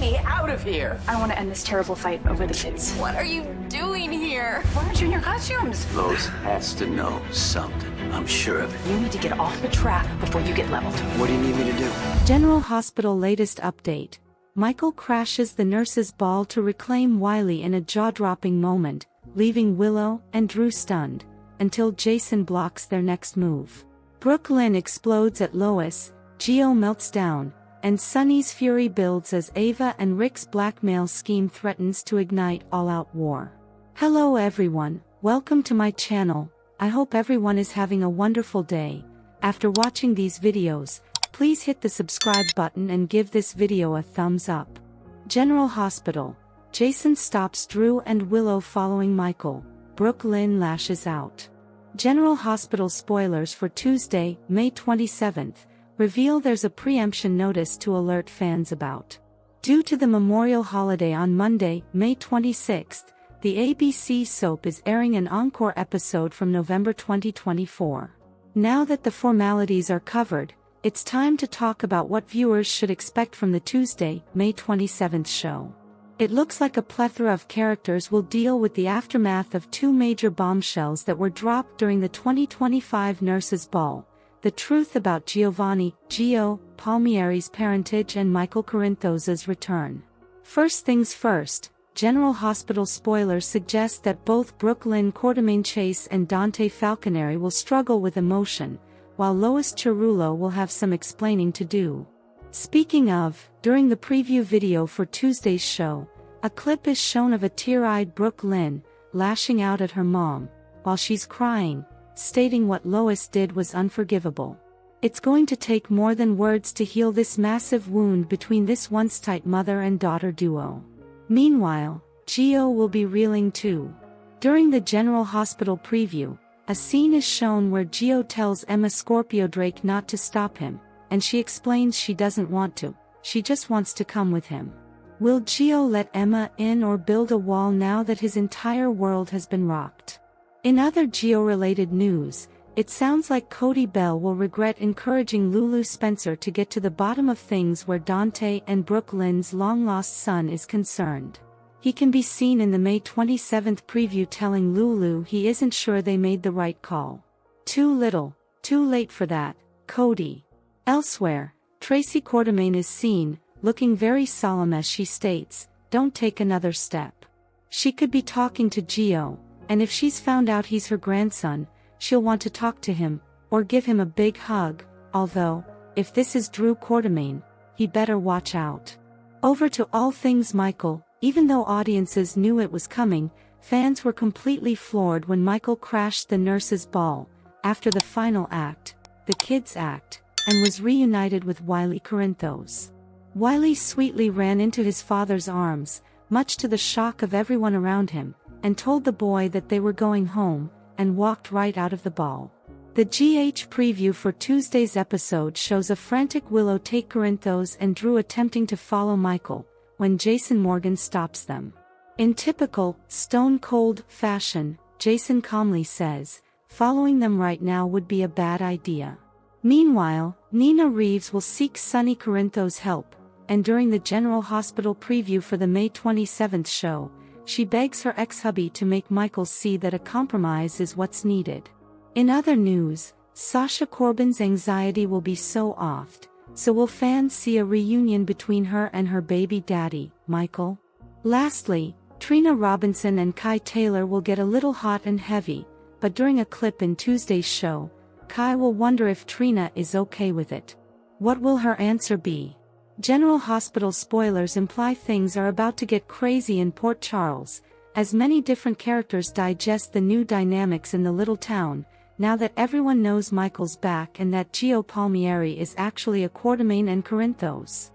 me out of here. I want to end this terrible fight over the kids. What are you doing here? Why aren't you in your costumes? Lois has to know something. I'm sure of it. You need to get off the track before you get leveled. What do you need me to do? General Hospital latest update. Michael crashes the nurse's ball to reclaim Wiley in a jaw-dropping moment, leaving Willow and Drew stunned, until Jason blocks their next move. Brooklyn explodes at Lois, Geo melts down, and Sonny's fury builds as Ava and Ric's blackmail scheme threatens to ignite all-out war. Hello everyone, welcome to my channel. I hope everyone is having a wonderful day. After watching these videos, please hit the subscribe button and give this video a thumbs up. General Hospital. Jason stops Drew and Willow following Michael. Brooklyn lashes out. General Hospital spoilers for Tuesday, May 27th, reveal there's a preemption notice to alert fans about. Due to the Memorial holiday on Monday, May 26th, the ABC soap is airing an encore episode from November 2024. Now that the formalities are covered, it's time to talk about what viewers should expect from the Tuesday, May 27th show. It looks like a plethora of characters will deal with the aftermath of two major bombshells that were dropped during the 2025 Nurses' Ball: the truth about Giovanni, Gio, Palmieri's parentage and Michael Corinthos' return. First things first, General Hospital spoilers suggest that both Brooklyn Quartermaine Chase and Dante Falconeri will struggle with emotion, while Lois Cerullo will have some explaining to do. Speaking of, during the preview video for Tuesday's show, a clip is shown of a tear-eyed Brooklyn lashing out at her mom, while she's crying, stating what Lois did was unforgivable. It's going to take more than words to heal this massive wound between this once-tight mother and daughter duo. Meanwhile, Gio will be reeling too. During the General Hospital preview, a scene is shown where Gio tells Emma Scorpio Drake not to stop him, and she explains she doesn't want to, she just wants to come with him. Will Gio let Emma in or build a wall now that his entire world has been rocked? In other Gio-related news, it sounds like Cody Bell will regret encouraging Lulu Spencer to get to the bottom of things where Dante and Brooklyn's long-lost son is concerned. He can be seen in the May 27th preview telling Lulu he isn't sure they made the right call. Too little, too late for that, Cody. Elsewhere, Tracy Quartermaine is seen, looking very solemn as she states, "Don't take another step." She could be talking to Gio, and if she's found out he's her grandson, she'll want to talk to him, or give him a big hug, although, if this is Drew Quartermaine, he better watch out. Over to all things Michael. Even though audiences knew it was coming, fans were completely floored when Michael crashed the Nurses' Ball, after the final act, the kids' act, and was reunited with Wiley Corinthos. Wiley sweetly ran into his father's arms, much to the shock of everyone around him, and told the boy that they were going home, and walked right out of the ball. The GH preview for Tuesday's episode shows a frantic Willow take Corinthos and Drew attempting to follow Michael, when Jason Morgan stops them. In typical, stone-cold fashion, Jason calmly says, following them right now would be a bad idea. Meanwhile, Nina Reeves will seek Sonny Corinthos' help, and during the General Hospital preview for the May 27th show, she begs her ex-hubby to make Michael see that a compromise is what's needed. In other news, Sasha Corbin's anxiety will be so off. So will fans see a reunion between her and her baby daddy, Michael? Lastly, Trina Robinson and Kai Taylor will get a little hot and heavy, but during a clip in Tuesday's show, Kai will wonder if Trina is okay with it. What will her answer be? General Hospital spoilers imply things are about to get crazy in Port Charles, as many different characters digest the new dynamics in the little town, now that everyone knows Michael's back and that Gio Palmieri is actually a Quartermaine and Corinthos.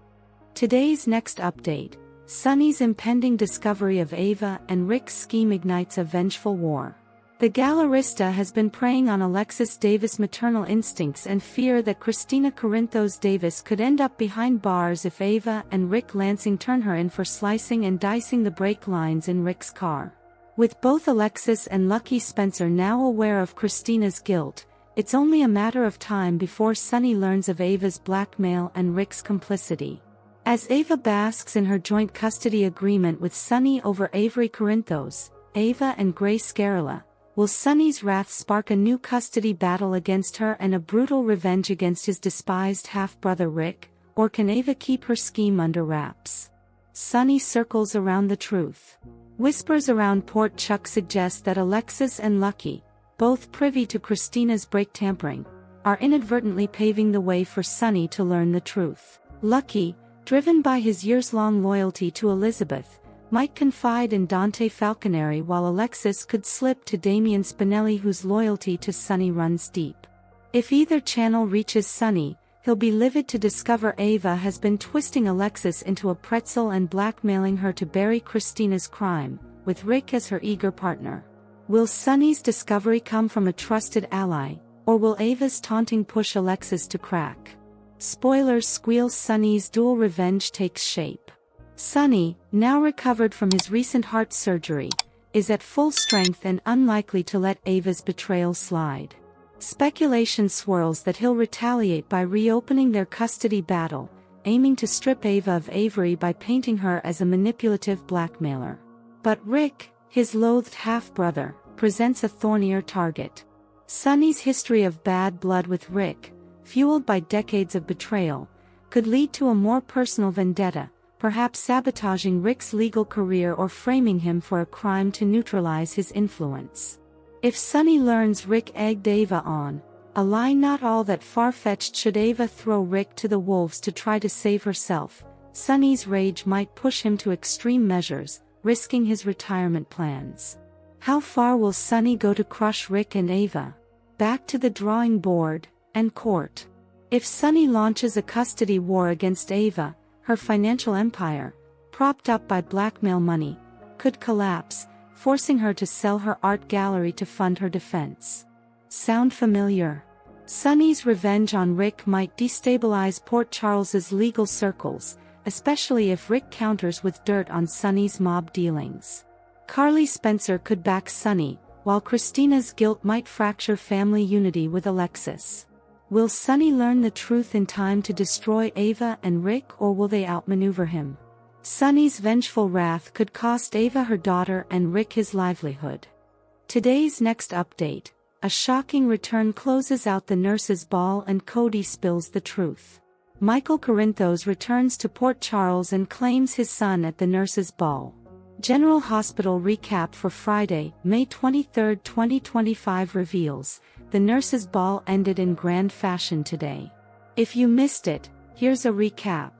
Today's next update, Sonny's impending discovery of Ava and Ric's scheme ignites a vengeful war. The gallerista has been preying on Alexis Davis' maternal instincts and fear that Christina Corinthos Davis could end up behind bars if Ava and Ric Lansing turn her in for slicing and dicing the brake lines in Ric's car. With both Alexis and Lucky Spencer now aware of Christina's guilt, it's only a matter of time before Sonny learns of Ava's blackmail and Ric's complicity. As Ava basks in her joint custody agreement with Sonny over Avery Corinthos, Ava and Grace Scarella, will Sonny's wrath spark a new custody battle against her and a brutal revenge against his despised half-brother Rick, or can Ava keep her scheme under wraps? Sonny circles around the truth. Whispers around Port Chuck suggest that Alexis and Lucky, both privy to Christina's brake tampering, are inadvertently paving the way for Sonny to learn the truth. Lucky, driven by his years-long loyalty to Elizabeth, might confide in Dante Falconeri, while Alexis could slip to Damian Spinelli, whose loyalty to Sonny runs deep. If either channel reaches Sonny, he'll be livid to discover Ava has been twisting Alexis into a pretzel and blackmailing her to bury Christina's crime, with Rick as her eager partner. Will Sonny's discovery come from a trusted ally, or will Ava's taunting push Alexis to crack? Spoilers squeals. Sonny's dual revenge takes shape. Sonny, now recovered from his recent heart surgery, is at full strength and unlikely to let Ava's betrayal slide. Speculation swirls that he'll retaliate by reopening their custody battle, aiming to strip Ava of Avery by painting her as a manipulative blackmailer. But Rick, his loathed half-brother, presents a thornier target. Sonny's history of bad blood with Rick, fueled by decades of betrayal, could lead to a more personal vendetta, perhaps sabotaging Rick's legal career or framing him for a crime to neutralize his influence. If Sonny learns Rick egged Ava on, a lie not all that far-fetched should Ava throw Rick to the wolves to try to save herself, Sonny's rage might push him to extreme measures, risking his retirement plans. How far will Sonny go to crush Rick and Ava? Back to the drawing board, and court. If Sonny launches a custody war against Ava, her financial empire, propped up by blackmail money, could collapse, forcing her to sell her art gallery to fund her defense. Sound familiar? Sonny's revenge on Rick might destabilize Port Charles's legal circles, especially if Rick counters with dirt on Sonny's mob dealings. Carly Spencer could back Sonny, while Christina's guilt might fracture family unity with Alexis. Will Sonny learn the truth in time to destroy Ava and Rick, or will they outmaneuver him? Sonny's vengeful wrath could cost Ava her daughter and Rick his livelihood. Today's next update: a shocking return closes out the nurses' ball and Cody spills the truth. Michael Corinthos returns to Port Charles and claims his son at the nurses' ball. General Hospital recap for Friday, May 23, 2025 reveals, the nurses' ball ended in grand fashion today. If you missed it, here's a recap.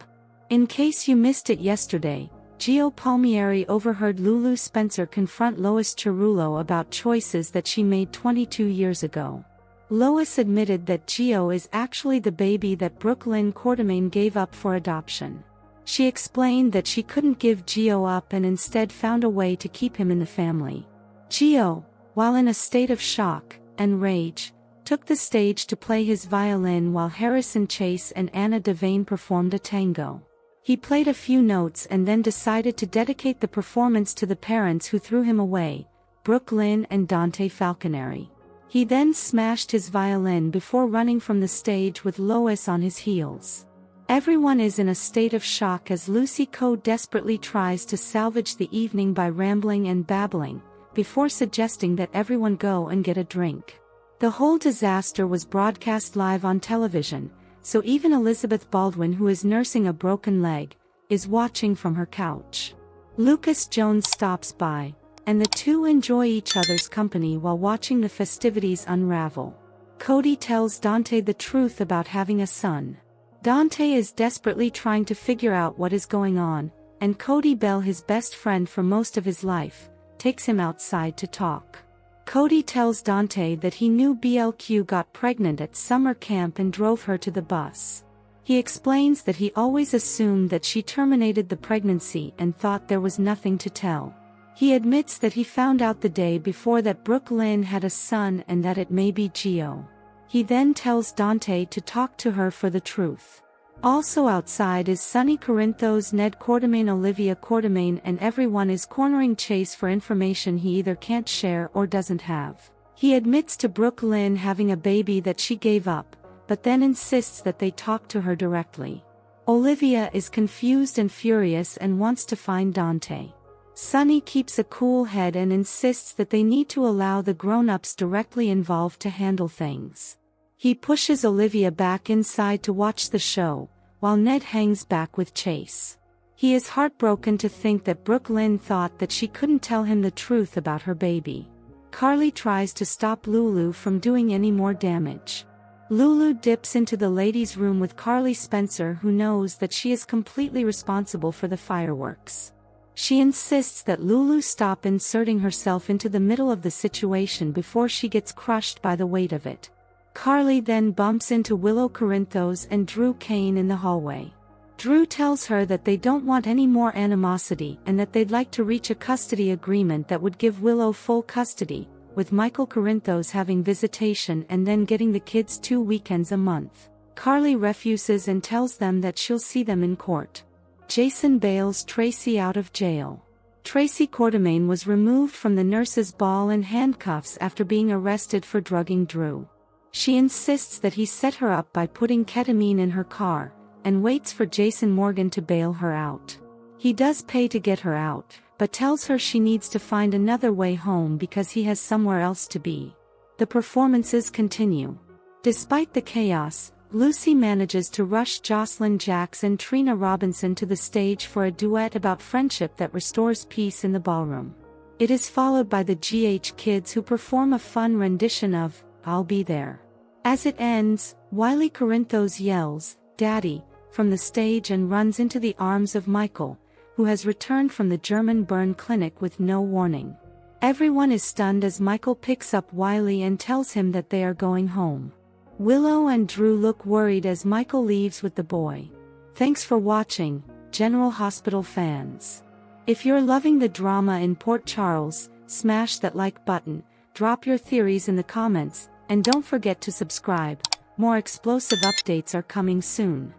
In case you missed it yesterday, Gio Palmieri overheard Lulu Spencer confront Lois Cerullo about choices that she made 22 years ago. Lois admitted that Gio is actually the baby that Brooke Lynn Quartermain gave up for adoption. She explained that she couldn't give Gio up and instead found a way to keep him in the family. Gio, while in a state of shock and rage, took the stage to play his violin while Harrison Chase and Anna Devane performed a tango. He played a few notes and then decided to dedicate the performance to the parents who threw him away, Brooke Lynn and Dante Falconeri. He then smashed his violin before running from the stage with Lois on his heels. Everyone is in a state of shock as Lucy Coe desperately tries to salvage the evening by rambling and babbling, before suggesting that everyone go and get a drink. The whole disaster was broadcast live on television, so even Elizabeth Baldwin, who is nursing a broken leg, is watching from her couch. Lucas Jones stops by, and the two enjoy each other's company while watching the festivities unravel. Cody tells Dante the truth about having a son. Dante is desperately trying to figure out what is going on, and Cody Bell, his best friend for most of his life, takes him outside to talk. Cody tells Dante that he knew BLQ got pregnant at summer camp and drove her to the bus. He explains that he always assumed that she terminated the pregnancy and thought there was nothing to tell. He admits that he found out the day before that Brooke Lynn had a son and that it may be Gio. He then tells Dante to talk to her for the truth. Also outside is Sonny Corinthos, Ned Quartermain, Olivia Quartermain, and everyone is cornering Chase for information he either can't share or doesn't have. He admits to Brooke Lynn having a baby that she gave up, but then insists that they talk to her directly. Olivia is confused and furious and wants to find Dante. Sonny keeps a cool head and insists that they need to allow the grown-ups directly involved to handle things. He pushes Olivia back inside to watch the show, while Ned hangs back with Chase. He is heartbroken to think that Brooklyn thought that she couldn't tell him the truth about her baby. Carly tries to stop Lulu from doing any more damage. Lulu dips into the ladies' room with Carly Spencer, who knows that she is completely responsible for the fireworks. She insists that Lulu stop inserting herself into the middle of the situation before she gets crushed by the weight of it. Carly then bumps into Willow Corinthos and Drew Kane in the hallway. Drew tells her that they don't want any more animosity and that they'd like to reach a custody agreement that would give Willow full custody, with Michael Corinthos having visitation and then getting the kids 2 weekends a month. Carly refuses and tells them that she'll see them in court. Jason bails Tracy out of jail. Tracy Quartermain was removed from the nurses' ball in handcuffs after being arrested for drugging Drew. She insists that he set her up by putting ketamine in her car, and waits for Jason Morgan to bail her out. He does pay to get her out, but tells her she needs to find another way home because he has somewhere else to be. The performances continue. Despite the chaos, Lucy manages to rush Jocelyn Jacks and Trina Robinson to the stage for a duet about friendship that restores peace in the ballroom. It is followed by the GH kids, who perform a fun rendition of "I'll Be There." As it ends, Wiley Corinthos yells, "Daddy," from the stage and runs into the arms of Michael, who has returned from the German burn clinic with no warning. Everyone is stunned as Michael picks up Wiley and tells him that they are going home. Willow and Drew look worried as Michael leaves with the boy. Thanks for watching, General Hospital fans. If you're loving the drama in Port Charles, smash that like button, drop your theories in the comments, and don't forget to subscribe. More explosive updates are coming soon.